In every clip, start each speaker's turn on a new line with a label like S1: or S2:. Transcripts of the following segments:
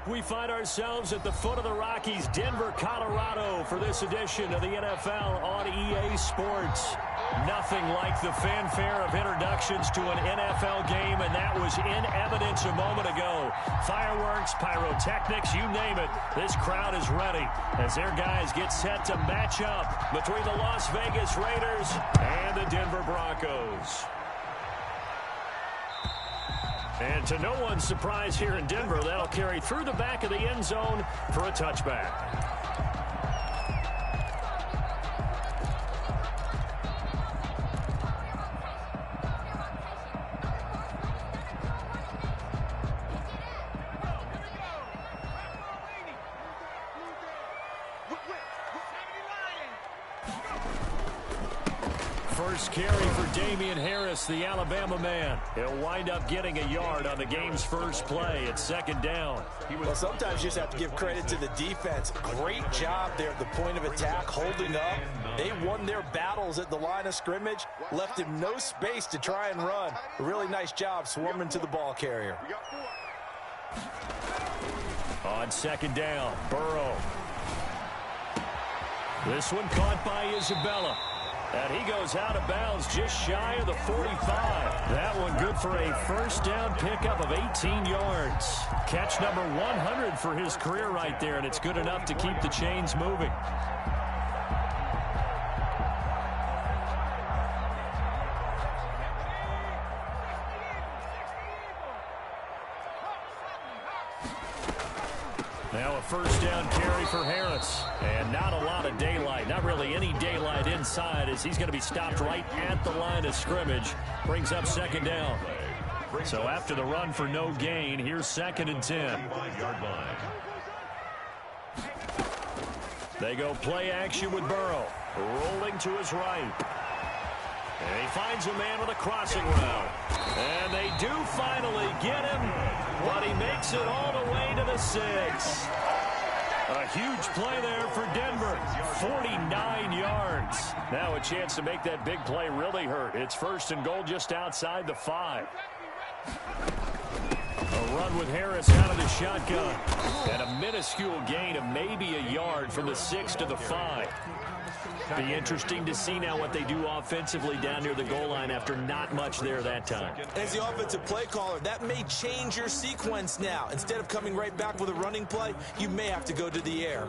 S1: We find ourselves at the foot of the Rockies, Denver, Colorado, for this edition of the NFL on EA Sports. Nothing like the fanfare of introductions to an NFL game, and that was in evidence a moment ago. Fireworks, pyrotechnics, you name it. This crowd is ready as their guys get set to match up between the Las Vegas Raiders and the Denver Broncos. And to no one's surprise here in Denver, that'll carry through the back of the end zone for a touchback. First carry for Damian Harris, the Alabama man. He'll wind up getting a yard on the game's first play. It's second down.
S2: Well, sometimes you just have to give credit to the defense. Great job there at the point of attack, holding up. They won their battles at the line of scrimmage, left him no space to try and run. A really nice job swarming to the ball carrier.
S1: On second down, Burrow. This one caught by Isabella. And he goes out of bounds just shy of the 45. That one good for a first down pickup of 18 yards. Catch number 100 for his career right there, and it's good enough to keep the chains moving. Now a first down carry for Harris. And not a lot of daylight. Not really any daylight inside as he's going to be stopped right at the line of scrimmage. Brings up second down. So after the run for no gain, here's second and 10. They go play action with Burrow. Rolling to his right. And he finds a man with a crossing route. And they do finally get him, but he makes it all the way to the 6. A huge play there for Denver. 49 yards. Now a chance to make that big play really hurt. It's first and goal just outside the 5. A run with Harris out of the shotgun. And a minuscule gain of maybe a yard from the 6 to the 5. Be interesting to see now what they do offensively down near the goal line after not much there that time.
S2: As the offensive play caller, that may change your sequence now. Instead of coming right back with a running play, you may have to go to the air.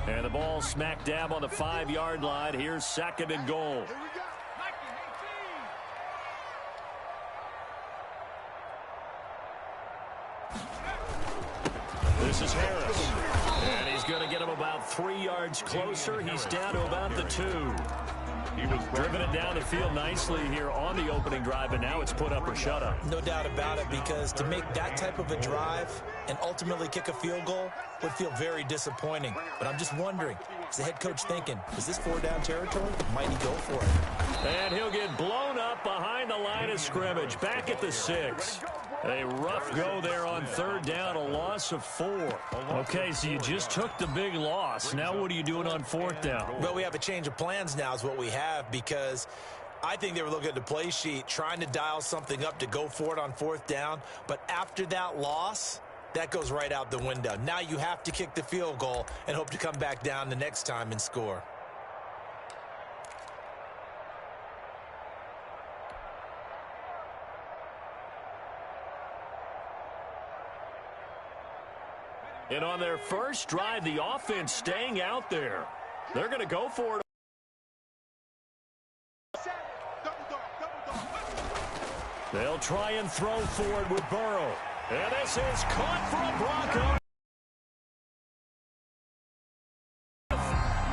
S1: And the ball smack dab on the 5-yard line. Here's second and goal. This is Harris. And he's going to get him about 3 yards closer. He's down to about the 2. He was driven it down the field nicely here on the opening drive, and now it's put up or shut up.
S2: No doubt about it, because to make that type of a drive and ultimately kick a field goal would feel very disappointing. But I'm just wondering, is the head coach thinking, is this 4-down territory? Might he go for it?
S1: And he'll get blown up behind the line of scrimmage, back at the 6. A rough go there on third down, a loss of 4. Okay, so you just took the big loss. Now what are you doing on fourth down?
S2: Well, we have a change of plans now is what we have, because I think they were looking at the play sheet, trying to dial something up to go for it on fourth down. But after that loss, that goes right out the window. Now you have to kick the field goal and hope to come back down the next time and score.
S1: And on their first drive, the offense staying out there. They're going to go for it. They'll try and throw for it with Burrow. And this is caught for a Bronco.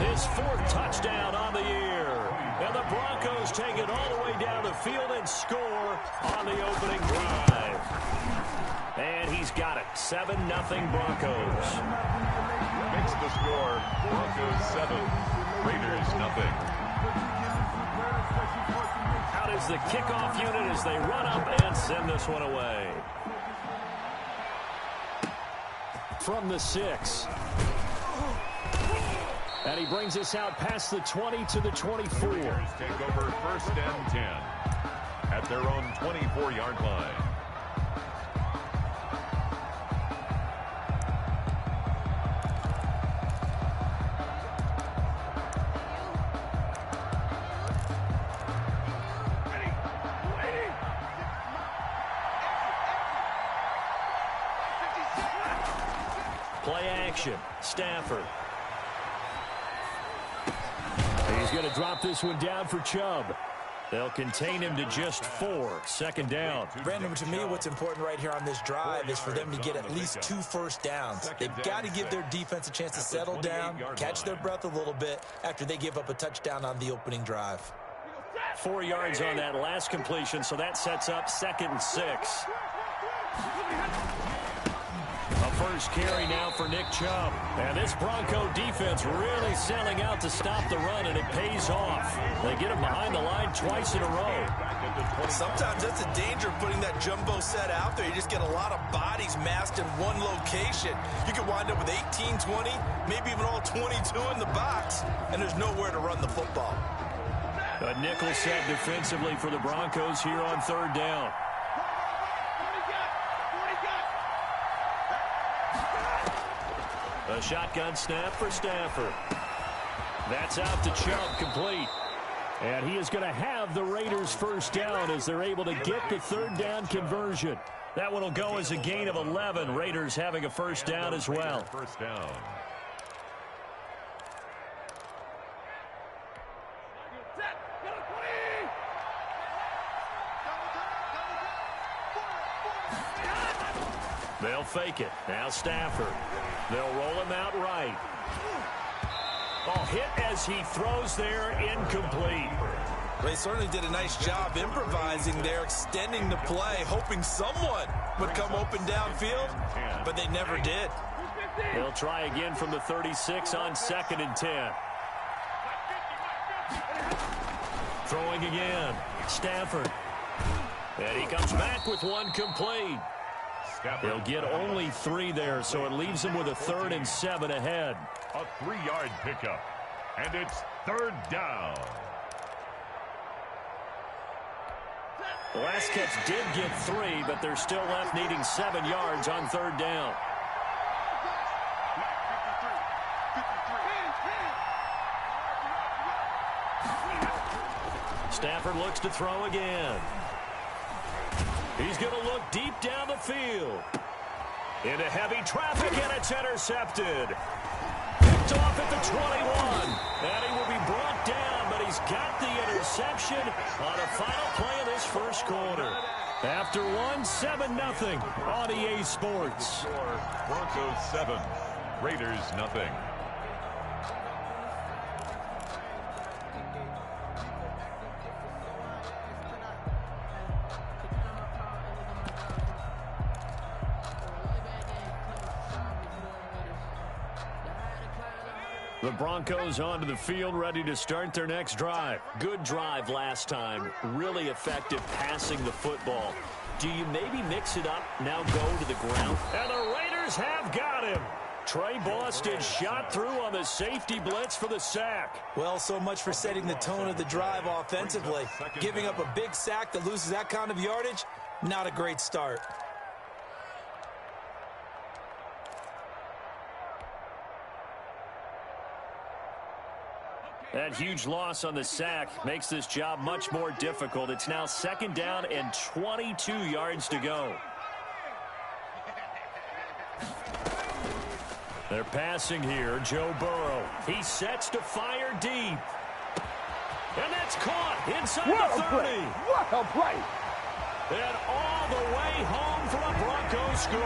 S1: His 4th touchdown on the year. And the Broncos take it all the way down the field and score on the opening drive. And he's got it. 7-0 Broncos.
S3: Makes the score. Broncos 7, Raiders 0.
S1: Out is the kickoff unit as they run up and send this one away. From the 6. And he brings us out past the 20 to the 24.
S3: Raiders take over 1st and 10 at their own 24-yard line.
S1: Play action. Stafford. He's going to drop this one down for Chubb. They'll contain him to just 4. 2nd down.
S2: Brandon, to me, what's important right here on this drive is for them to get at least 2 first downs. They've got to give their defense a chance to settle down, catch their breath a little bit after they give up a touchdown on the opening drive.
S1: 4 yards on that last completion, so that sets up 2nd and 6. A first carry now for Nick Chubb. And this Bronco defense really selling out to stop the run, and it pays off. They get him behind the line twice in a row.
S2: Sometimes that's the danger of putting that jumbo set out there. You just get a lot of bodies massed in one location. You could wind up with 18, 20, maybe even all 22 in the box, and there's nowhere to run the football.
S1: A nickel set defensively for the Broncos here on 3rd down. A shotgun snap for Stafford. That's out to Chubb, complete. And he is going to have the Raiders' first down as they're able to get the 3rd down conversion. That one will go as a gain of 11. Raiders having a first down as well.
S3: First down.
S1: They'll fake it. Now Stafford. They'll roll him out right. Oh, hit as he throws there, incomplete.
S2: They certainly did a nice job improvising there, extending the play, hoping someone would come open downfield, but they never did.
S1: They'll try again from the 36 on 2nd and 10. Throwing again. Stafford. And he comes back with one complete. They'll get only 3 there, so it leaves them with a 3rd and 7 ahead.
S3: A 3-yard pickup, and it's 3rd down.
S1: The last catch did get 3, but they're still left needing 7 yards on 3rd down. Stafford looks to throw again. He's going to look deep down the field. Into heavy traffic, and it's intercepted. Picked off at the 21. And he will be brought down, but he's got the interception on a final play of this first quarter. After 7-0 on EA Sports.
S3: Broncos 7, Raiders nothing.
S1: The Broncos onto the field, ready to start their next drive. Good drive last time. Really effective passing the football. Do you maybe mix it up, now go to the ground? And the Raiders have got him. Trey Boston shot through on the safety blitz for the sack.
S2: Well, so much for setting the tone of the drive offensively. Giving up a big sack that loses that kind of yardage, not a great start.
S1: That huge loss on the sack makes this job much more difficult. It's now 2nd down and 22 yards to go. They're passing here. Joe Burrow. He sets to fire deep. And that's caught inside the 30.
S4: What a play.
S1: And all the way home for a Broncos score.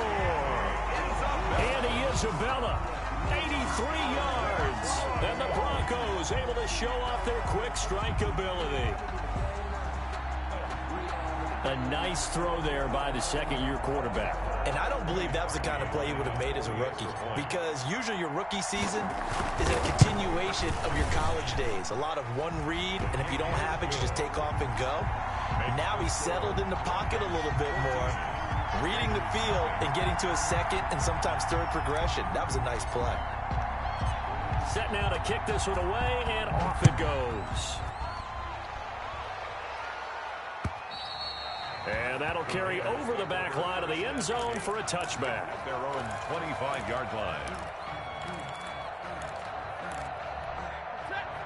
S1: Andy Isabella, 83 yards. And the Broncos able to show off their quick strike ability. A nice throw there by the second-year quarterback.
S2: And I don't believe that was the kind of play he would have made as a rookie, because usually your rookie season is a continuation of your college days. A lot of one read, and if you don't have it, you just take off and go. Now he's settled in the pocket a little bit more, reading the field and getting to his second and sometimes third progression. That was a nice play.
S1: Set now to kick this one away, and off it goes. And that'll carry over the back line of the end zone for a touchback.
S3: At their own 25-yard line.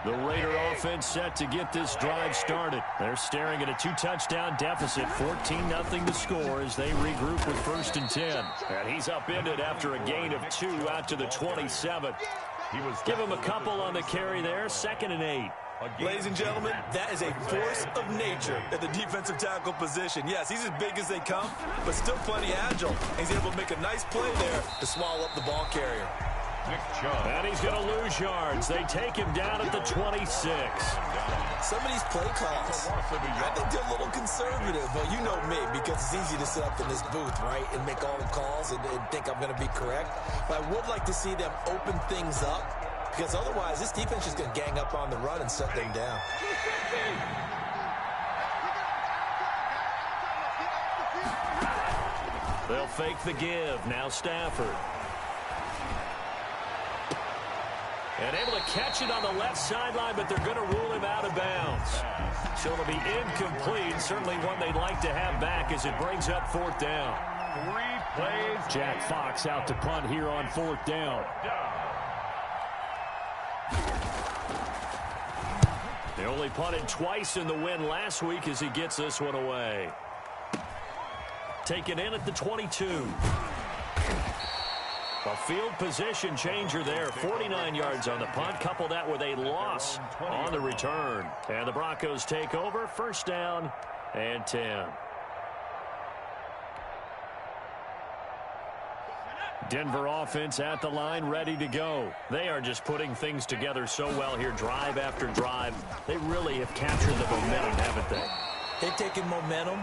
S1: The Raider offense set to get this drive started. They're staring at a 2-touchdown deficit, 14-0 to score as they regroup with 1st and 10. And he's upended after a gain of 2 out to the 27. Give him a couple on the carry there, 2nd and 8.
S2: Ladies and gentlemen, that is a force of nature at the defensive tackle position. Yes, he's as big as they come, but still plenty agile. He's able to make a nice play there to swallow up the ball carrier.
S1: And he's going to lose yards. They take him down at the 26.
S2: Some of these play calls, I think they're a little conservative. But you know me, because it's easy to sit up in this booth, right, and make all the calls and think I'm going to be correct. But I would like to see them open things up, because otherwise this defense is going to gang up on the run and shut them down.
S1: They'll fake the give. Now Stafford. And able to catch it on the left sideline, but they're going to rule him out of bounds. So it'll be incomplete. Certainly one they'd like to have back as it brings up 4th down.
S3: 3 plays.
S1: Jack Fox out to punt here on 4th down. They only punted twice in the win last week as he gets this one away. Taken in at the 22. A field position changer there. 49 yards on the punt. Couple that with a loss on the return. And the Broncos take over. 1st down and 10. Denver offense at the line, ready to go. They are just putting things together so well here, drive after drive. They really have captured the momentum, haven't they?
S2: They've taken momentum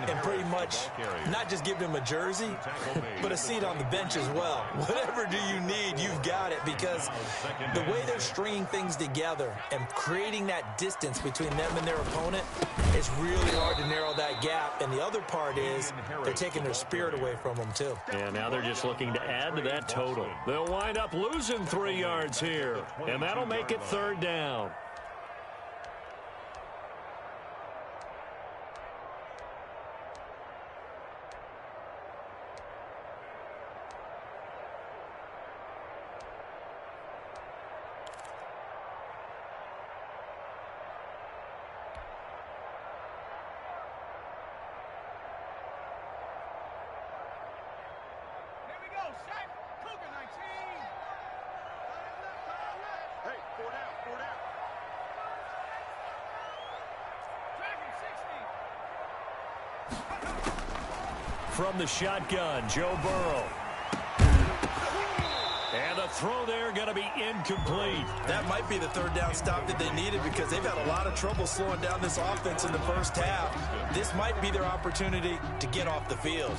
S2: and pretty much not just given him a jersey, but a seat on the bench as well. Whatever do you need, you've got it, because the way they're stringing things together and creating that distance between them and their opponent, it's really hard to narrow that gap. And the other part is they're taking their spirit away from them, too.
S1: And now they're just looking to add to that total. They'll wind up losing 3 yards here, and that'll make it 3rd down. From the shotgun, Joe Burrow. And the throw there going to be incomplete.
S2: That might be the 3rd down stop that they needed, because they've had a lot of trouble slowing down this offense in the 1st half. This might be their opportunity to get off the field.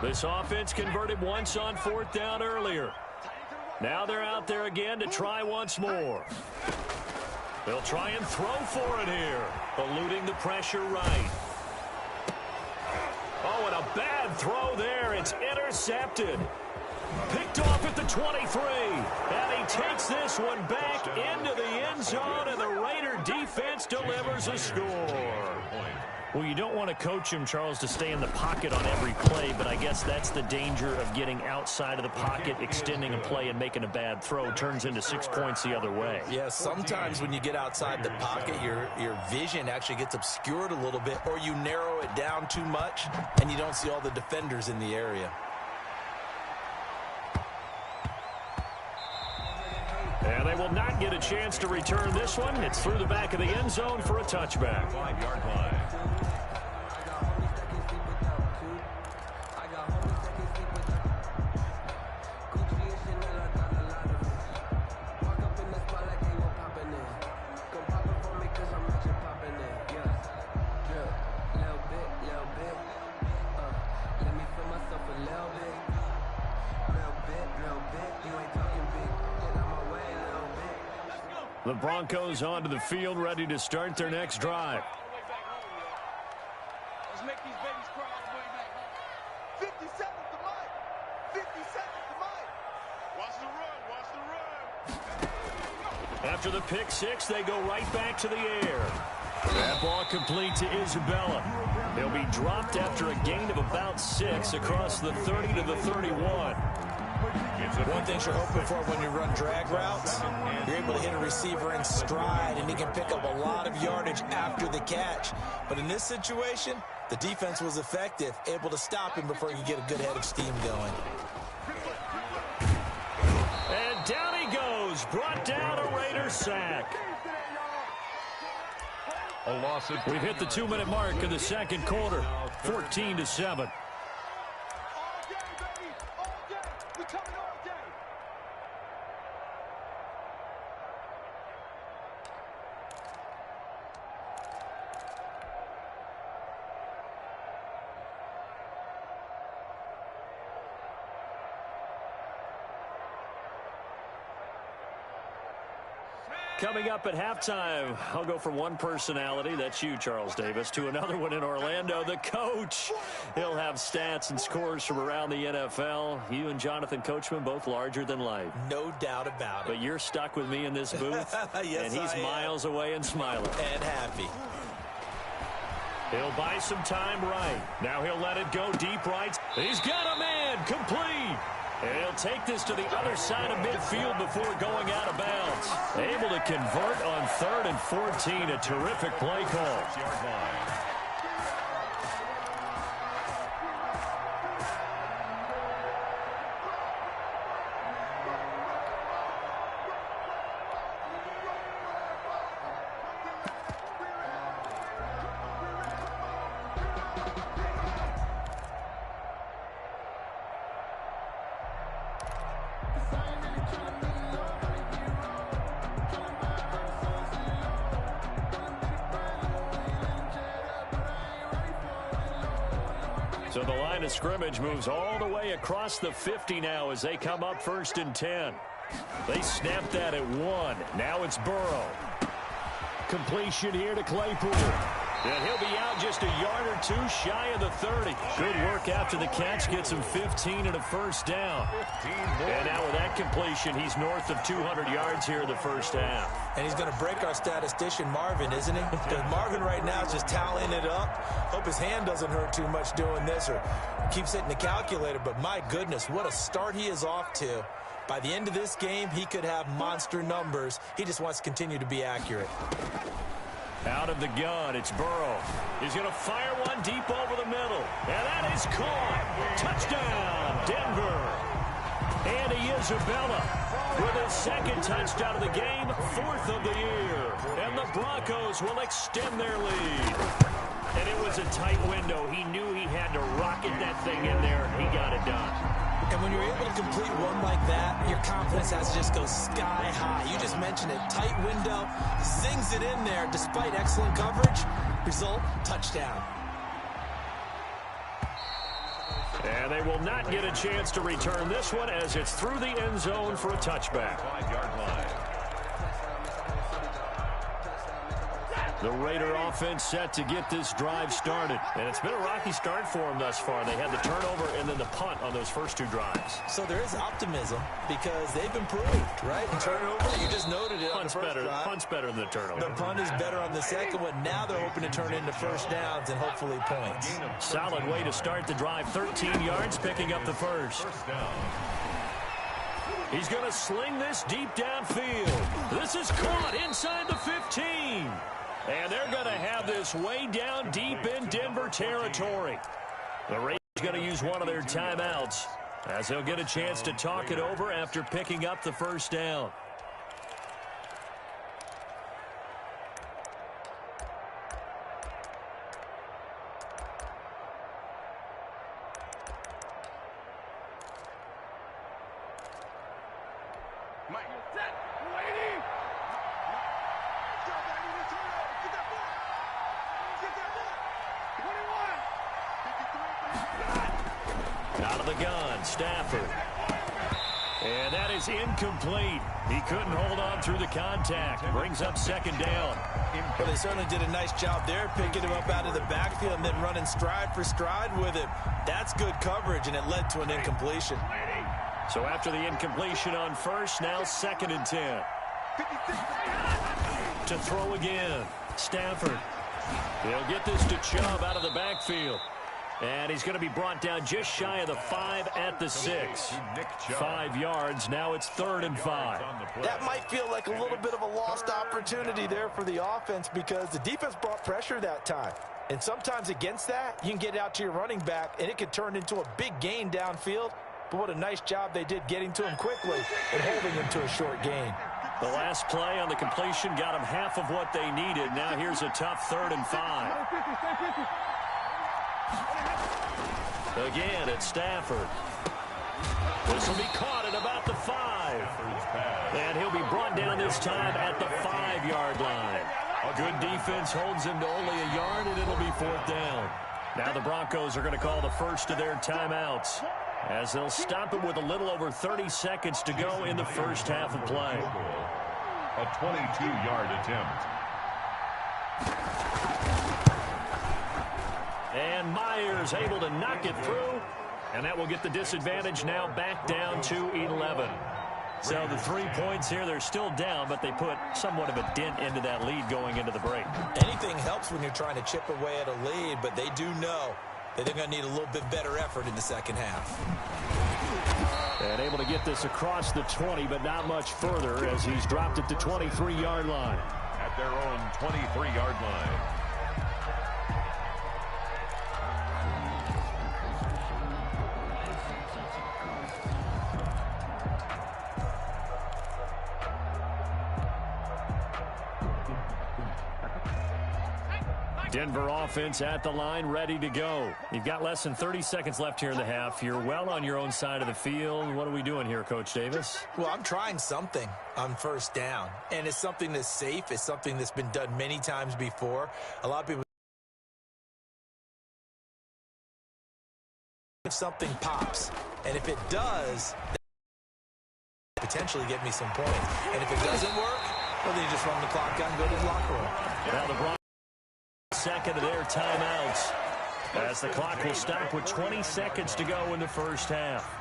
S1: This offense converted once on 4th down earlier. Now they're out there again to try once more. They'll try and throw for it here. Eluding the pressure right. Oh, and a bad throw there. It's intercepted. Picked off at the 23. And he takes this one back into the end zone, and the Raider defense delivers a score. Well, you don't want to coach him, Charles, to stay in the pocket on every play, but I guess that's the danger of getting outside of the pocket, extending a play, and making a bad throw. Turns into 6 points the other way.
S2: Yeah, sometimes when you get outside the pocket, your vision actually gets obscured a little bit, or you narrow it down too much, and you don't see all the defenders in the area.
S1: And they will not get a chance to return this one. It's through the back of the end zone for a touchback.
S3: 5-yard line.
S1: The Broncos onto the field, ready to start their next drive.
S4: Let's make these babies cry all the way back home. 50 seconds to Mike. 50 seconds to Mike. Watch the run. Watch the run.
S1: After the pick six, they go right back to the air. That ball complete to Isabella. He'll be dropped after a gain of about 6 across the 30 to the 31.
S2: One thing you're hoping for when you run drag routes, you're able to hit a receiver in stride, and he can pick up a lot of yardage after the catch. But in this situation, the defense was effective, able to stop him before he could get a good head of steam going.
S1: And down he goes, brought down a Raider sack.
S3: A loss of
S1: We've hit the 2-minute mark in the second quarter, 14-7. Coming up at halftime, I'll go from one personality, that's you, Charles Davis, to another one in Orlando, the coach. He'll have stats and scores from around the NFL. You and Jonathan Coachman, both larger than life.
S2: No doubt about it.
S1: But you're stuck with me in this booth,
S2: yes,
S1: and he's miles away and smiling.
S2: And happy.
S1: He'll buy some time right. Now he'll let it go deep right. He's got a man, complete. And he'll take this to the other side of midfield before going out of bounds. Able to convert on 3rd and 14. A terrific play call. So the line of scrimmage moves all the way across the 50 now as they come up 1st and 10. They snap that at 1. Now it's Burrow. Completion here to Claypool. And he'll be out just a yard or two shy of the 30. Good work after the catch. Gets him 15 and a first down. And now with that completion, he's north of 200 yards here in the first half.
S2: And he's going to break our statistician, Marvin, isn't he? Because Marvin right now is just tallying it up. Hope his hand doesn't hurt too much doing this or keeps hitting the calculator. But my goodness, what a start he is off to. By the end of this game, he could have monster numbers. He just wants to continue to be accurate.
S1: Out of the gun, it's Burrow. He's going to fire one deep over the middle. And that is caught. Touchdown, Denver. Andy Isabella with his second touchdown of the game, 4th of the year. And the Broncos will extend their lead. And it was a tight window. He knew he had to rocket that thing in there. He got it done.
S2: And when you're able to complete one like that, your confidence has to just go sky high. You just mentioned it. Tight window, zings it in there despite excellent coverage. Result, touchdown.
S1: And they will not get a chance to return this one as it's through the end zone for a touchback.
S3: 5-yard line.
S1: The Raider offense set to get this drive started. And it's been a rocky start for them thus far. They had the turnover and then the punt on those first 2 drives.
S2: So there is optimism because they've improved, right? And turnover, you just noted it on the first drive.
S1: Punt's better than the turnover.
S2: The punt is better on the second one. Now they're hoping to turn into first downs and hopefully points.
S1: Solid way to start the drive. 13 yards, picking up the first.
S3: First down.
S1: He's going to sling this deep downfield. This is caught inside the 15. And they're going to have this way down deep in Denver territory. The Raiders going to use one of their timeouts as they'll get a chance to talk it over after picking up the first down. And that is incomplete. He couldn't hold on through the contact. Brings up second down.
S2: Well, they certainly did a nice job there, picking him up out of the backfield and then running stride for stride with him. That's good coverage, and it led to an incompletion.
S1: So after the incompletion on first, now 2nd and 10. To throw again, Stafford. He'll get this to Chubb out of the backfield. And he's going to be brought down just shy of the 5 at the 6. 5 yards. Now it's 3rd and 5.
S2: That might feel like a little bit of a lost opportunity there for the offense because the defense brought pressure that time. And sometimes against that, you can get it out to your running back, and it could turn into a big gain downfield. But what a nice job they did getting to him quickly and holding him to a short gain.
S1: The last play on the completion got them half of what they needed. Now here's a tough 3rd and 5. Again, it's Stafford. This will be caught at about the 5. And he'll be brought down this time at the 5-yard line. A good defense holds him to only a yard, and it'll be 4th down. Now the Broncos are going to call the first of their timeouts, as they'll stop it with a little over 30 seconds to go in the first half of play.
S3: A 22-yard attempt.
S1: And Myers able to knock it through, and that will get the disadvantage now back down to 11. So the 3 points here, they're still down, but they put somewhat of a dent into that lead going into the break.
S2: Anything helps when you're trying to chip away at a lead, but they do know that they're going to need a little bit better effort in the second half.
S1: And able to get this across the 20, but not much further as he's dropped it to 23-yard line.
S3: At their own 23-yard line.
S1: Denver offense at the line, ready to go. You've got less than 30 seconds left here in the half. You're well on your own side of the field. What are we doing here, Coach Davis?
S2: Well, I'm trying something on first down, and it's something that's safe. It's something that's been done many times before. A lot of people, if something pops, and if it does, potentially get me some points. And if it doesn't work, well, then you just run the clock out and go to the locker room.
S1: Now the Broncos second of their timeouts, as the clock will stop with 20 seconds to go in the first half.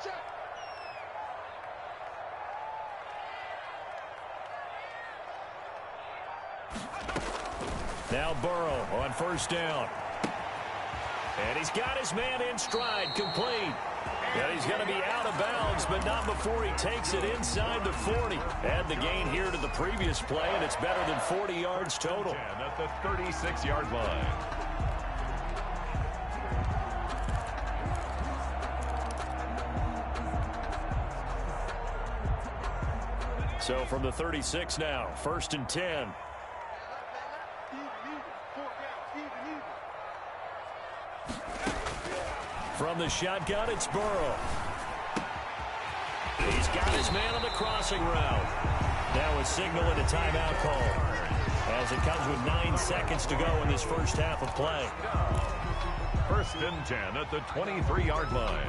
S4: Check.
S1: Now Burrow on first down. And he's got his man in stride, complete. And he's going to be out of bounds, but not before he takes it inside the 40. Add the gain here to the previous play, and it's better than 40 yards total.
S3: At the 36-yard line.
S1: So from the 36 now, 1st and 10. From the shotgun, it's Burrow. He's got his man on the crossing route. Now a signal and a timeout call, as it comes with 9 seconds to go in this first half of play.
S3: 1st and 10 at the 23-yard line.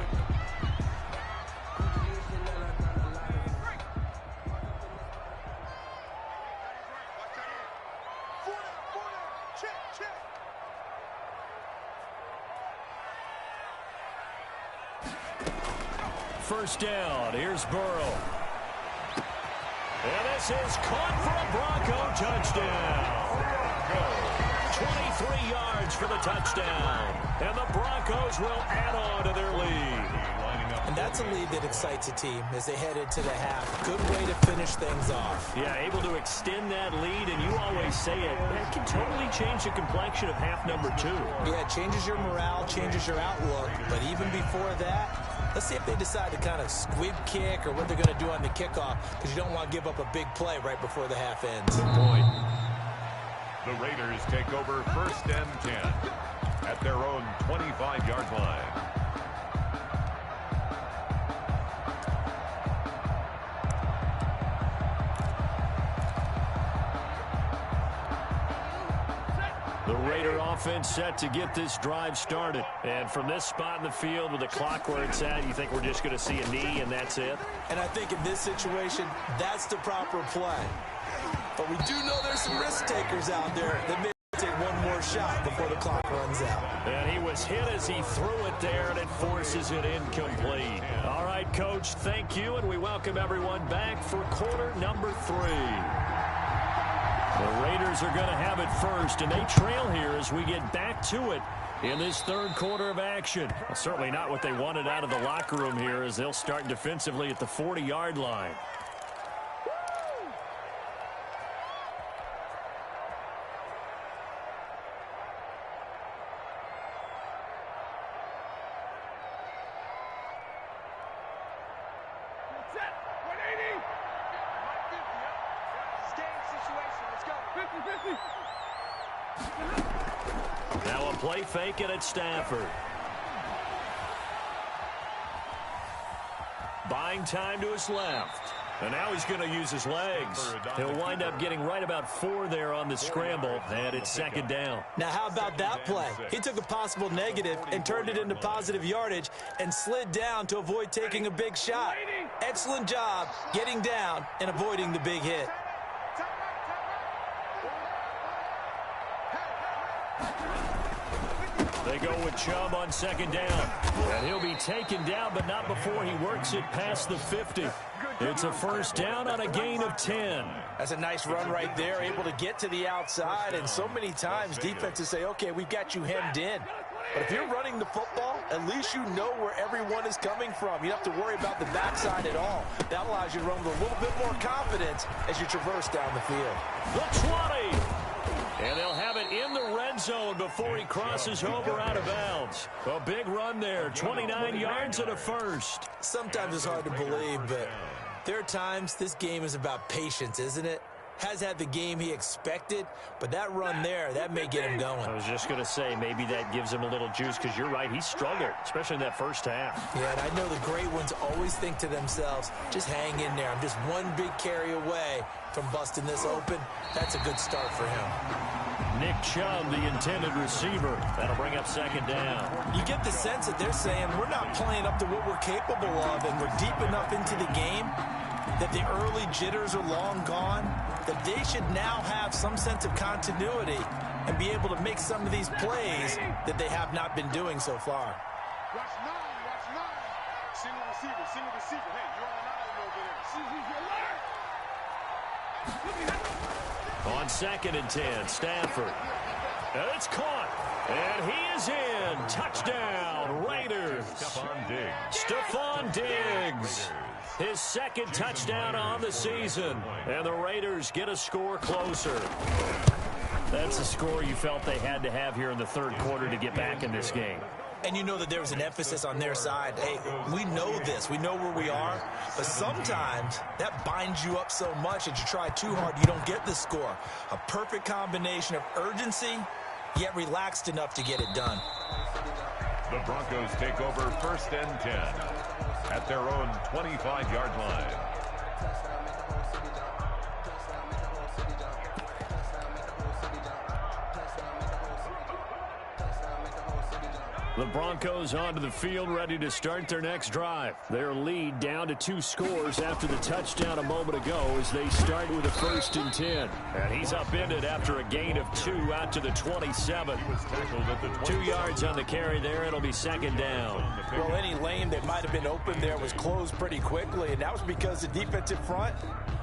S1: First down, here's Burrow. And this is caught for a Bronco touchdown. 23 yards for the touchdown. And the Broncos will add on to their lead.
S2: And that's a lead that excites a team as they head into the half. Good way to finish things off.
S1: Yeah, able to extend that lead, and you always say it, that can totally change the complexion of half number 2.
S2: Yeah, it changes your morale, changes your outlook. But even before that, Let's see if they decide to kind of squib kick or what they're going to do on the kickoff, because you don't want to give up a big play right before the half ends.
S1: Good point.
S3: The Raiders take over 1st and 10 at their own 25-yard line.
S1: The Raider offense set to get this drive started. And from this spot in the field with the clock where it's at, you think we're just going to see a knee and that's it?
S2: And I think in this situation, that's the proper play. But we do know there's some risk takers out there that may take one more shot before the clock runs out.
S1: And he was hit as he threw it there, and it forces it incomplete. All right, Coach, thank you, and we welcome everyone back for quarter number 3. The Raiders are going to have it first, and they trail here as we get back to it in this third quarter of action. Well, certainly not what they wanted out of the locker room here, as they'll start defensively at the 40-yard line. Now a play fake it at Stafford. Buying time to his left. And now he's going to use his legs. He'll wind up getting right about 4 there on the scramble, and it's 2nd down.
S2: Now, how about that play? He took a possible negative and turned it into positive yardage and slid down to avoid taking a big shot. Excellent job getting down and avoiding the big hit.
S1: They go with Chubb on 2nd down. And he'll be taken down, but not before he works it past the 50. It's a 1st down on a gain of 10.
S2: That's a nice run right there, able to get to the outside. And so many times defenses say, okay, we've got you hemmed in. But if you're running the football, at least you know where everyone is coming from. You don't have to worry about the backside at all. That allows you to run with a little bit more confidence as you traverse down the field.
S1: The 20. And they'll have it in the red zone before he crosses over out of bounds. A big run there, 29 yards and a 1st.
S2: Sometimes it's hard to believe, but there are times this game is about patience, isn't it? Has had the game he expected, but that run there, that may get him going.
S1: I was just going to say, maybe that gives him a little juice, because you're right, he struggled, especially in that first half.
S2: Yeah, and I know the great ones always think to themselves, just hang in there. I'm just one big carry away from busting this open. That's a good start for him.
S1: Nick Chubb, the intended receiver. That'll bring up 2nd down.
S2: You get the sense that they're saying we're not playing up to what we're capable of, and we're deep enough into the game that the early jitters are long gone, that they should now have some sense of continuity and be able to make some of these plays that they have not been doing so far.
S4: Watch 9, watch 9. Single receiver, single receiver. Hey, you're on an island over there. See who's your alert.
S1: On 2nd and 10, Stafford. And it's caught. And he is in. Touchdown, Raiders. Stephon Diggs. His 2nd touchdown on the season. And the Raiders get a score closer. That's a score you felt they had to have here in the third quarter to get back in this game.
S2: And you know that there was an emphasis on their side. Hey, we know this. We know where we are. But sometimes that binds you up so much that you try too hard, you don't get the score. A perfect combination of urgency, yet relaxed enough to get it done.
S3: The Broncos take over 1st and 10 at their own 25-yard line.
S1: The Broncos onto the field, ready to start their next drive. Their lead down to 2 scores after the touchdown a moment ago as they start with a 1st and 10. And he's upended after a gain of 2 out to the 27. 2 yards on the carry there. It'll be 2nd down.
S2: Well, any lane that might have been open there was closed pretty quickly, and that was because the defensive front,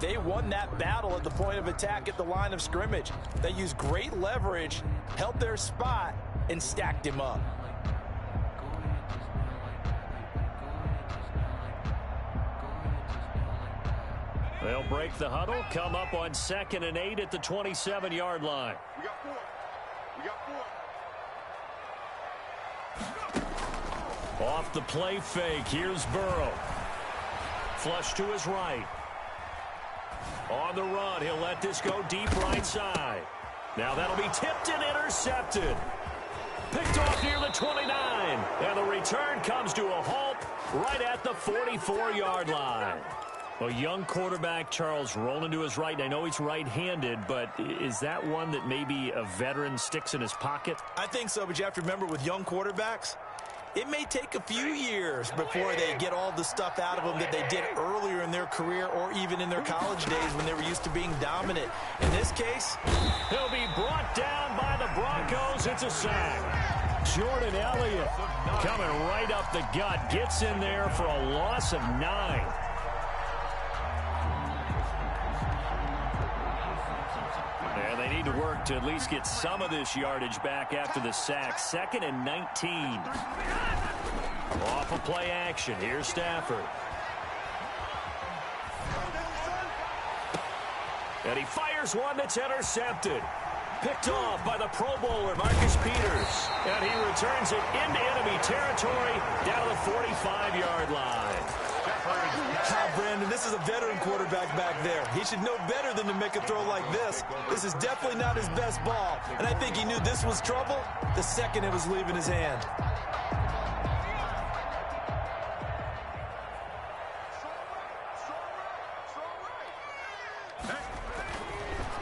S2: they won that battle at the point of attack at the line of scrimmage. They used great leverage, held their spot, and stacked him up.
S1: They'll break the huddle, come up on 2nd and 8 at the 27-yard line.
S4: We got 4. We got 4.
S1: Off the play fake, here's Burrow. Flush to his right. On the run, he'll let this go deep right side. Now that'll be tipped and intercepted. Picked off near the 29. And the return comes to a halt right at the 44-yard line. A young quarterback, Charles, rolling to his right. I know he's right-handed, but is that one that maybe a veteran sticks in his pocket?
S2: I think so, but you have to remember with young quarterbacks, it may take a few years before they get all the stuff out of them that they did earlier in their career or even in their college days when they were used to being dominant. In this case,
S1: he'll be brought down by the Broncos. It's a sack. Jordan Elliott coming right up the gut. Gets in there for a loss of 9. And they need to work to at least get some of this yardage back after the sack. 2nd and 19. Off of play action. Here's Stafford. And he fires one that's intercepted. Picked off by the Pro Bowler, Marcus Peters. And he returns it into enemy territory down to the 45-yard line.
S2: Brandon, this is a veteran quarterback back there. He should know better than to make a throw like this. This is definitely not his best ball. And I think he knew this was trouble the second it was leaving his hand.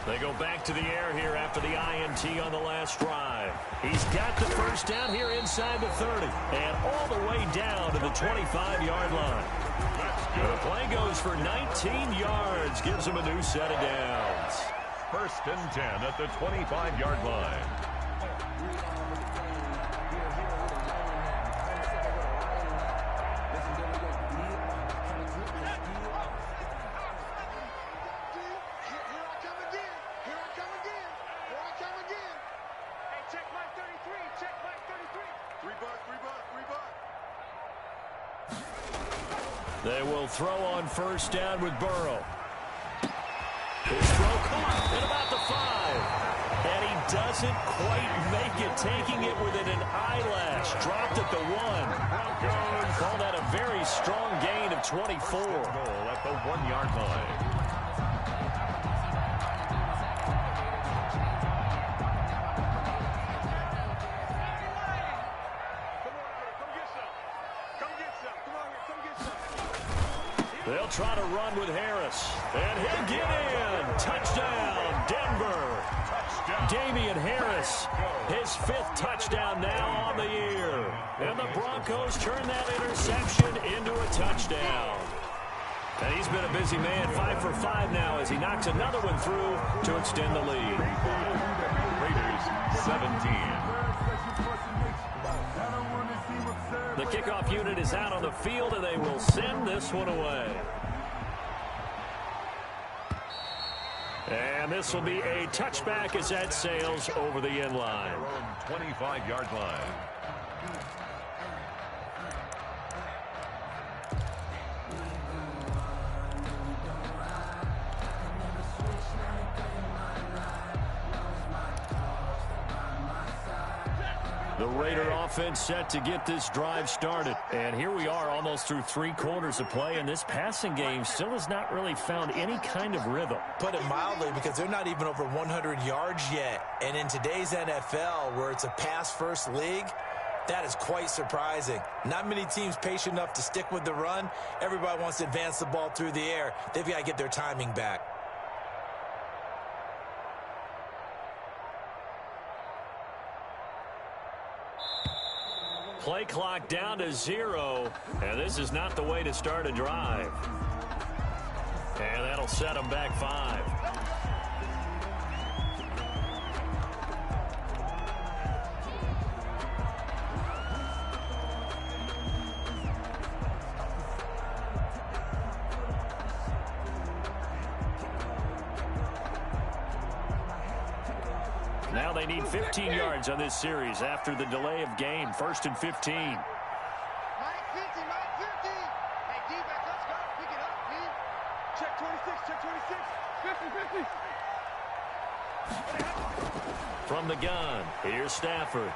S1: They go back to the air here after the INT on the last drive. He's got the first down here inside the 30 and all the way down to the 25-yard line. The play goes for 19 yards, gives him a new set of downs.
S3: 1st and 10 at the 25-yard line.
S1: They will throw on first down with Burrow. His throw caught at about the 5. And he doesn't quite make it, taking it within an eyelash. Dropped at the 1. Call that a very strong gain of 24.
S3: Goal at the 1-yard line.
S1: They'll try to run with Harris. And he'll get in. Touchdown, Denver. Damian Harris, his 5th touchdown now on the year. And the Broncos turn that interception into a touchdown. And he's been a busy man, 5 for 5 now as he knocks another one through to extend the lead.
S3: Raiders 17.
S1: The kickoff unit is out on the field, and they will send this one away. And this will be a touchback as that sails over the end line.
S3: 25-yard line.
S1: The Raider offense set to get this drive started. And here we are almost through 3 quarters of play, and this passing game still has not really found any kind of rhythm.
S2: Put it mildly, because they're not even over 100 yards yet. And in today's NFL, where it's a pass-first league, that is quite surprising. Not many teams patient enough to stick with the run. Everybody wants to advance the ball through the air. They've got to get their timing back.
S1: Play clock down to 0, and this is not the way to start a drive. And that'll set them back 5. Now they need 15 yards on this series after the delay of game. 1st and 15.
S4: Mike 50, Mike 50. Hey, D-back, let's go. Pick it up, D. Check 26, check 26. 50, 50.
S1: From the gun, here's Stafford.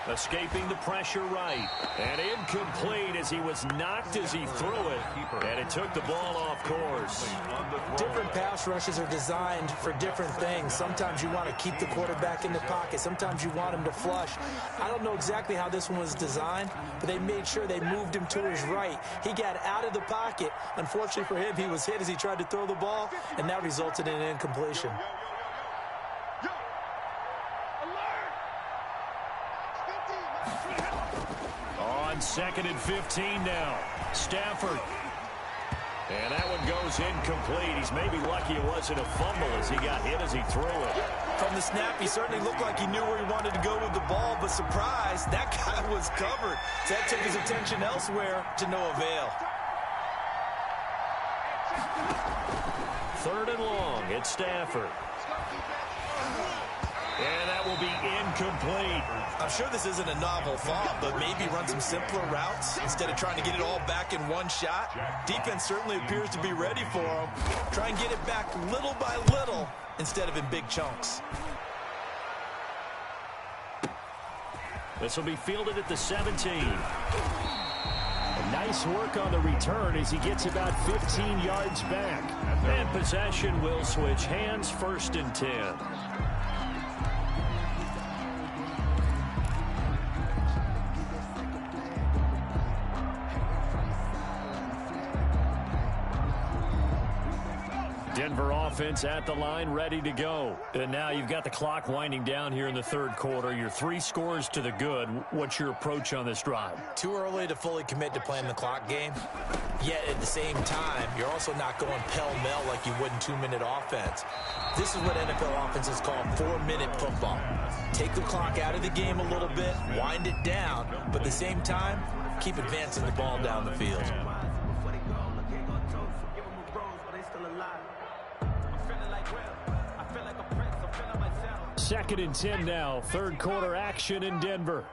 S1: Escaping the pressure right. And incomplete as he was knocked as he threw it. And it took the ball off course.
S2: Different pass rushes are designed for different things. Sometimes you want to keep the quarterback in the pocket. Sometimes you want him to flush. I don't know exactly how this one was designed, but they made sure they moved him to his right. He got out of the pocket. Unfortunately for him, he was hit as he tried to throw the ball, and that resulted in an incompletion.
S1: On 2nd and 15 now. Stafford. And that one goes incomplete. He's maybe lucky it wasn't a fumble as he got hit as he threw it.
S2: From the snap, he certainly looked like he knew where he wanted to go with the ball, but surprise, that guy was covered. So that took his attention elsewhere to no avail.
S1: 3rd and long. It's Stafford. And that will be incomplete.
S2: I'm sure this isn't a novel thought, but maybe run some simpler routes instead of trying to get it all back in one shot. Defense certainly appears to be ready for him. Try and get it back little by little instead of in big chunks.
S1: This will be fielded at the 17. Nice work on the return as he gets about 15 yards back. And possession will switch hands. 1st and 10. Denver offense at the line, ready to go. And now you've got the clock winding down here in the 3rd quarter. You're 3 scores to the good. What's your approach on this drive?
S2: Too early to fully commit to playing the clock game. Yet at the same time, you're also not going pell-mell like you would in 2-minute offense. This is what NFL offenses call 4-minute football. Take the clock out of the game a little bit, wind it down, but at the same time, keep advancing the ball down the field.
S1: 2nd and 10 now. 3rd quarter action in Denver.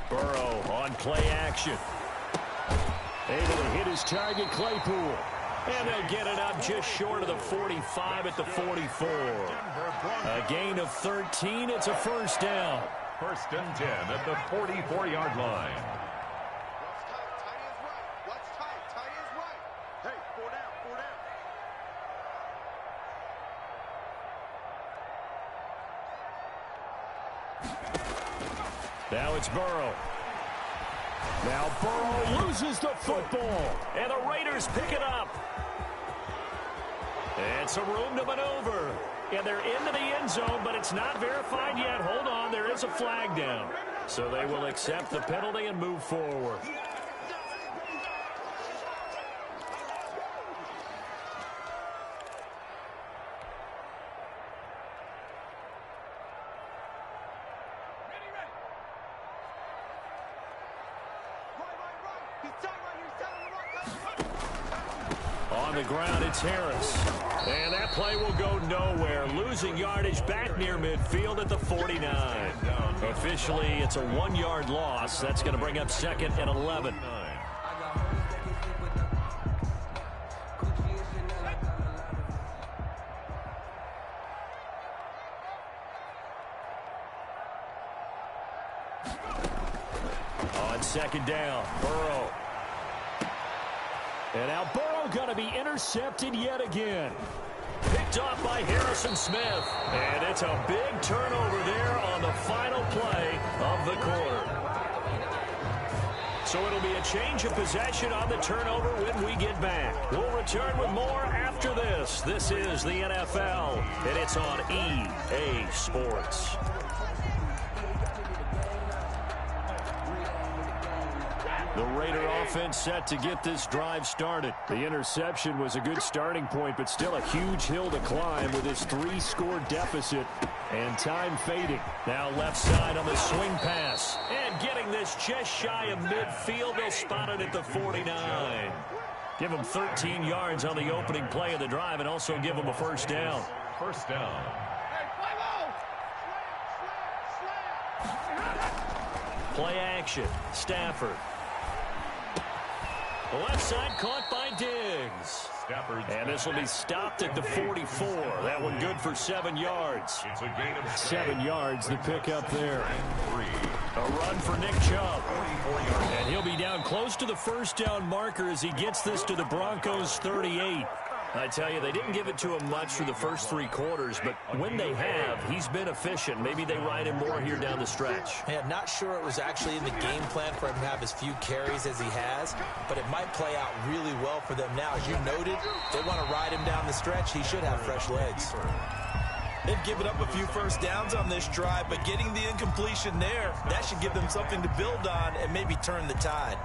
S1: Burrow on play action. Able to hit his target, Claypool. And they'll get it up just short of the 45 at the 44. A gain of 13. It's a 1st down.
S3: 1st and 10 at the 44-yard line.
S1: Now it's Burrow. Now Burrow loses the football. And the Raiders pick it up. And some room to maneuver. And they're into the end zone, but it's not verified yet. Hold on, there is a flag down. So they will accept the penalty and move forward. On the ground, it's Harris. And that play will go nowhere. Losing yardage back near midfield at the 49. Officially, it's a 1-yard loss. That's going to bring up 2nd and 11. On 2nd down, Burrow. And now Burrow going to be intercepted yet again. Picked off by Harrison Smith. And it's a big turnover there on the final play of the quarter. So it'll be a change of possession on the turnover when we get back. We'll return with more after this. This is the NFL, and it's on EA Sports. The Raider offense set to get this drive started. The interception was a good starting point, but still a huge hill to climb with his 3-score deficit and time fading. Now left side on the swing pass. And getting this just shy of midfield. They'll spot it at the 49. Give him 13 yards on the opening play of the drive and also give him a 1st down.
S3: 1st down.
S1: Play action. Stafford. Left side caught by Diggs. And this will be stopped at the 44. That one good for 7 yards.
S3: It's a gain of
S1: 7 yards, the pick up there. A run for Nick Chubb. And he'll be down close to the first down marker as he gets this to the Broncos 38. I tell you, they didn't give it to him much for the first 3 quarters, but when they have, he's been efficient. Maybe they ride him more here down the stretch.
S2: Yeah, not sure it was actually in the game plan for him to have as few carries as he has, but it might play out really well for them now. As you noted, they want to ride him down the stretch. He should have fresh legs. They've given up a few first downs on this drive, but getting the incompletion there, that should give them something to build on and maybe turn the tide.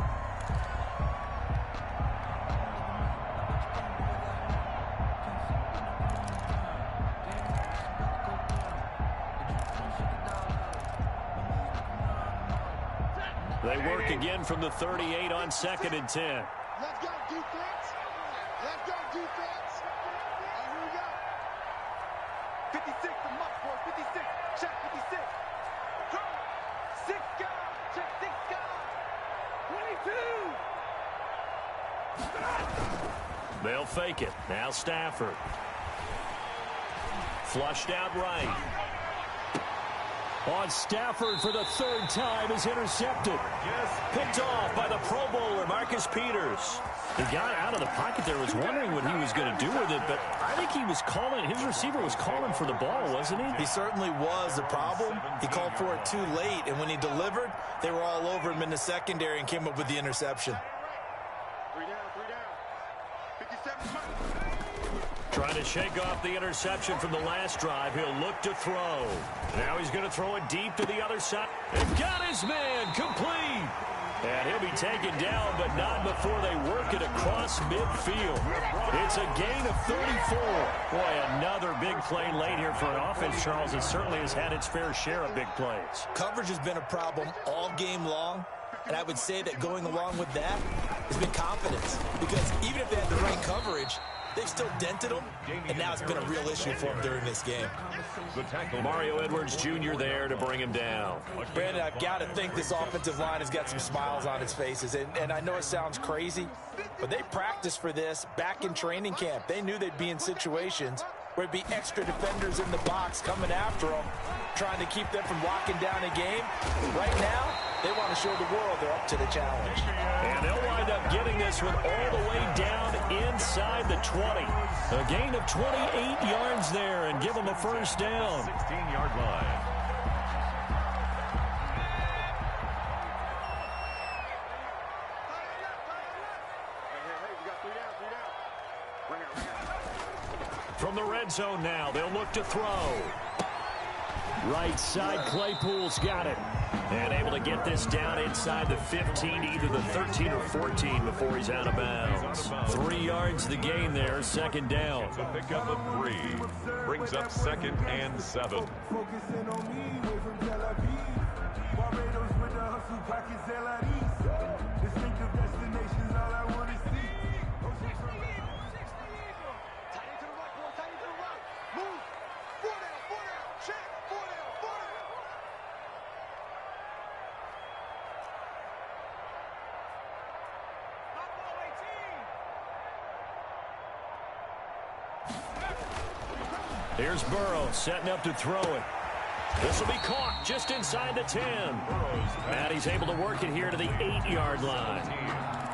S1: They work again from the 38 on 2nd and 10.
S4: Let's go, defense. Let's go, defense. Here we go. 56, the muck boy. 56. Check 56. Turn. 6 guys. Check 6 guys. 22.
S1: They'll fake it. Now Stafford. Flushed out right. On Stafford for the 3rd time is intercepted. Picked off by the Pro Bowler, Marcus Peters. He got out of the pocket there, was wondering what he was going to do with it, but I think he was calling, his receiver was calling for the ball, wasn't he?
S2: He certainly was. The problem, he called for it too late, and when he delivered, they were all over him in the secondary and came up with the interception.
S4: 3 down, 57.
S1: Trying to shake off the interception from the last drive. He'll look to throw. Now he's going to throw it deep to the other side. They've got his man complete. And he'll be taken down, but not before they work it across midfield. It's a gain of 34. Boy, another big play late here for an offense, Charles, that certainly has had its fair share of big plays.
S2: Coverage has been a problem all game long, and I would say that going along with that has been confidence. Because even if they had the right coverage, they've still dented them, and now it's been a real issue for them during this game.
S1: Mario Edwards Jr. there to bring him down.
S2: Brandon, I've got to think this offensive line has got some smiles on its faces, and I know it sounds crazy, but they practiced for this back in training camp. They knew they'd be in situations where it'd be extra defenders in the box coming after them, trying to keep them from locking down a game. Right now, they want to show the world they're up to the challenge.
S1: And they'll wind up getting this one all the way down inside the 20. A gain of 28 yards there and give them a first down.
S3: 16-yard line.
S4: Hey, we got 3 down, 3 down. Bring it.
S1: From the red zone now, they'll look to throw. Right side, Claypool's got it. And able to get this down inside the 15, either the 13 or 14 before he's out of bounds. 3 yards the gain there, 2nd down.
S3: The pickup of 3 brings up 2nd and 7.
S5: Focusing on me, way from Tel Aviv. Barbados with the hustle pockets, LREs. Distinctive destinations, all I want to see.
S4: Tight end to the right, boy. Tight end to the right. Move. 4 down, 4 down. Check. 4 down, 4 down.
S1: Here's Burrow setting up to throw it. This will be caught just inside the 10. And he's able to work it here to the 8-yard line.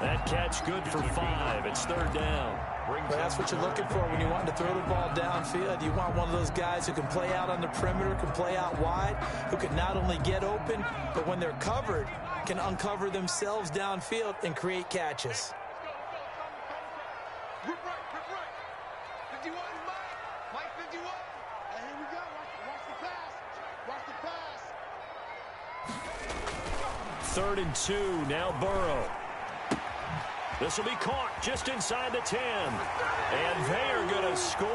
S1: That catch good for 5. It's 3rd down.
S2: Well, that's what you're looking for when you want to throw the ball downfield. You want one of those guys who can play out on the perimeter, can play out wide, who can not only get open, but when they're covered, can uncover themselves downfield and create catches.
S4: Rip right, rip right. 51 is Mike. Mike 51. And here we go. Watch the pass. Watch the pass.
S1: 3rd and 2, now Burrow. This will be caught just inside the 10. And they are going to score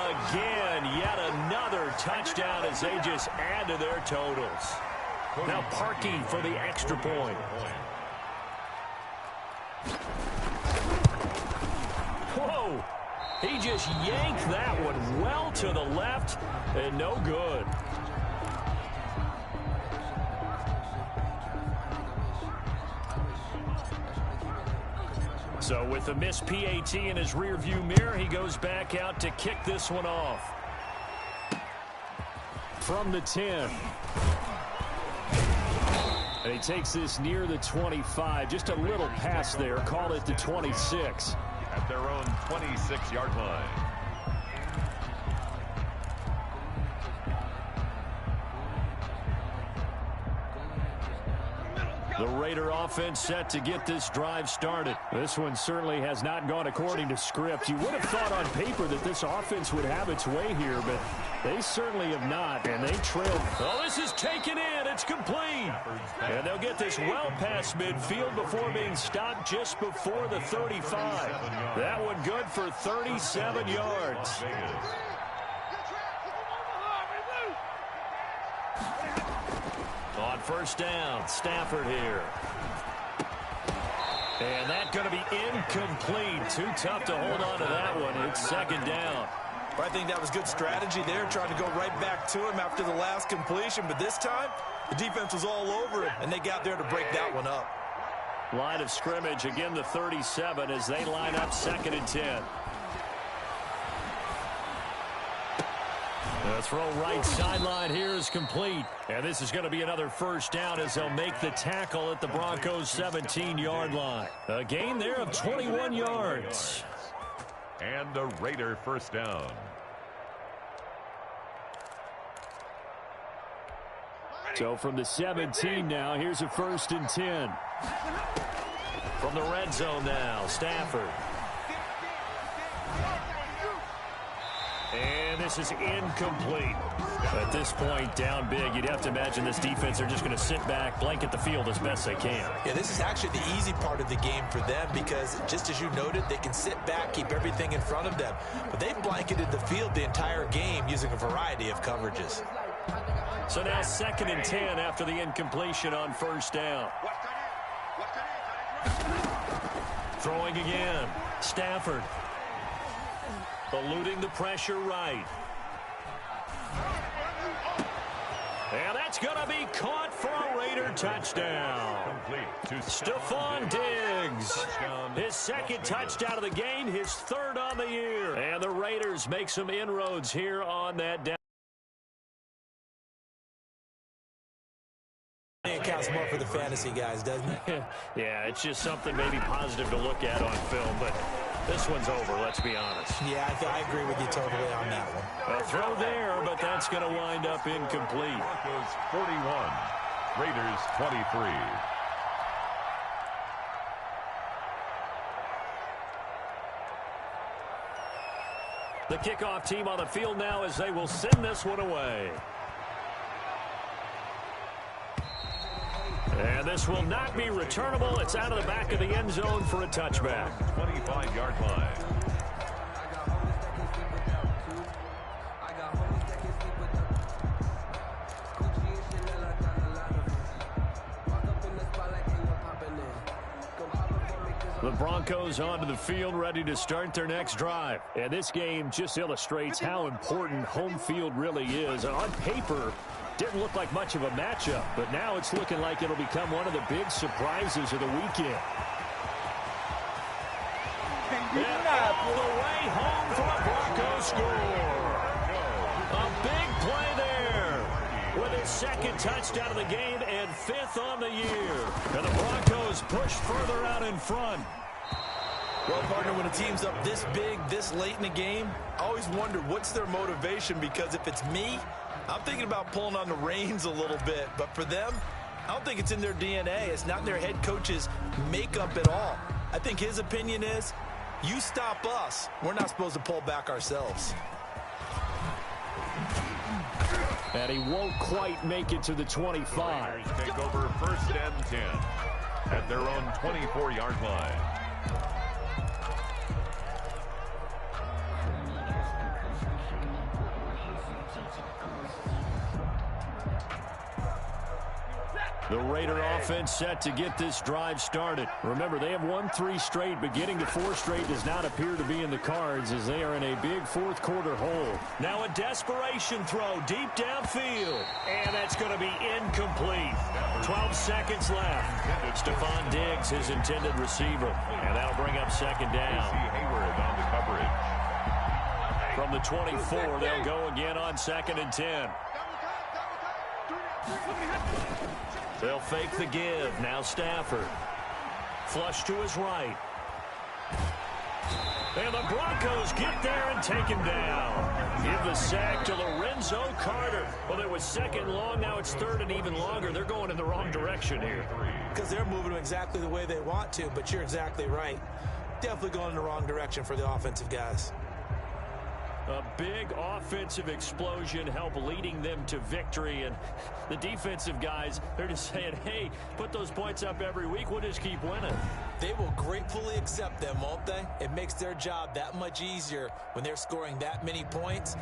S1: again. Yet another touchdown as they just add to their totals. Now Parkey for the extra point. Whoa! He just yanked that one well to the left and no good. So with the missed PAT in his rearview mirror, he goes back out to kick this one off. From the 10. And he takes this near the 25. Just a little pass there. Call it the 26.
S3: At their own 26-yard line.
S1: The Raider offense set to get this drive started. This one certainly has not gone according to script. You would have thought on paper that this offense would have its way here, but they certainly have not, and they trailed. Oh, this is taken in. It's complete. And they'll get this well past midfield before being stopped just before the 35. That one good for 37 yards. On first down, Stafford here. And that's going to be incomplete. Too tough to hold on to that one. It's second down.
S2: I think that was good strategy there, trying to go right back to him after the last completion. But this time, the defense was all over it, and they got there to break that one up.
S1: Line of scrimmage, again the 37 as they line up 2nd and 10. The throw right sideline here is complete. And this is going to be another first down as they'll make the tackle at the Broncos' 17-yard line. A gain there of 21 yards.
S3: And a Raider first down.
S1: So from the 17 now, here's a 1st and 10. From the red zone now, Stafford. And this is incomplete. At this point, down big, you'd have to imagine this defense are just going to sit back, blanket the field as best they can.
S2: Yeah, this is actually the easy part of the game for them because, just as you noted, they can sit back, keep everything in front of them. But they've blanketed the field the entire game using a variety of coverages.
S1: So now 2nd and 10 after the incompletion on first down. Throwing again. Stafford. Eluding the pressure right. And that's going to be caught for a Raider touchdown. Stephon Diggs. His 2nd touchdown of the game, his 3rd on the year. And the Raiders make some inroads here on that down.
S2: It counts more for the fantasy guys, doesn't it?
S1: Yeah, it's just something maybe positive to look at on film, but this one's over, let's be honest.
S2: Yeah, I agree with you totally on that one.
S1: A throw there, but that's going to wind up incomplete.
S3: Broncos 41, Raiders 23.
S1: The kickoff team on the field now as they will send this one away. And this will not be returnable. It's out of the back of the end zone for a touchback.
S3: 25-yard line.
S1: The Broncos onto the field, ready to start their next drive. And this game just illustrates how important home field really is. On paper, didn't look like much of a matchup, but now it's looking like it'll become one of the big surprises of the weekend. And all the way home for a Broncos score. A big play there with his 2nd touchdown of the game and 5th on the year. And the Broncos push further out in front.
S2: Well, partner, when a team's up this big, this late in the game, I always wonder what's their motivation, because if it's me, I'm thinking about pulling on the reins a little bit. But for them, I don't think it's in their DNA. It's not in their head coach's makeup at all. I think his opinion is, you stop us, we're not supposed to pull back ourselves.
S1: And he won't quite make it to the 25.
S3: The Raiders take over 1st and 10 at their own 24-yard line.
S1: The Raider offense set to get this drive started. Remember, they have won 3 straight, but getting to 4 straight does not appear to be in the cards as they are in a big 4th quarter hole. Now a desperation throw deep downfield, and that's going to be incomplete. 12 seconds left. Stephon Diggs, his intended receiver. And that'll bring up second down.
S3: Hayward on the coverage.
S1: From the 24, they'll go again on 2nd and 10. They'll fake the give. Now Stafford. Flush to his right. And the Broncos get there and take him down. Give the sack to Lorenzo Carter. Well, it was 2nd long. Now it's 3rd and even longer. They're going in the wrong direction here.
S2: Because they're moving them exactly the way they want to, but you're exactly right. Definitely going in the wrong direction for the offensive guys.
S1: A big offensive explosion helped leading them to victory. And the defensive guys, they're just saying, hey, put those points up every week. We'll just keep winning.
S2: They will gratefully accept them, won't they? It makes their job that much easier when they're scoring that many points.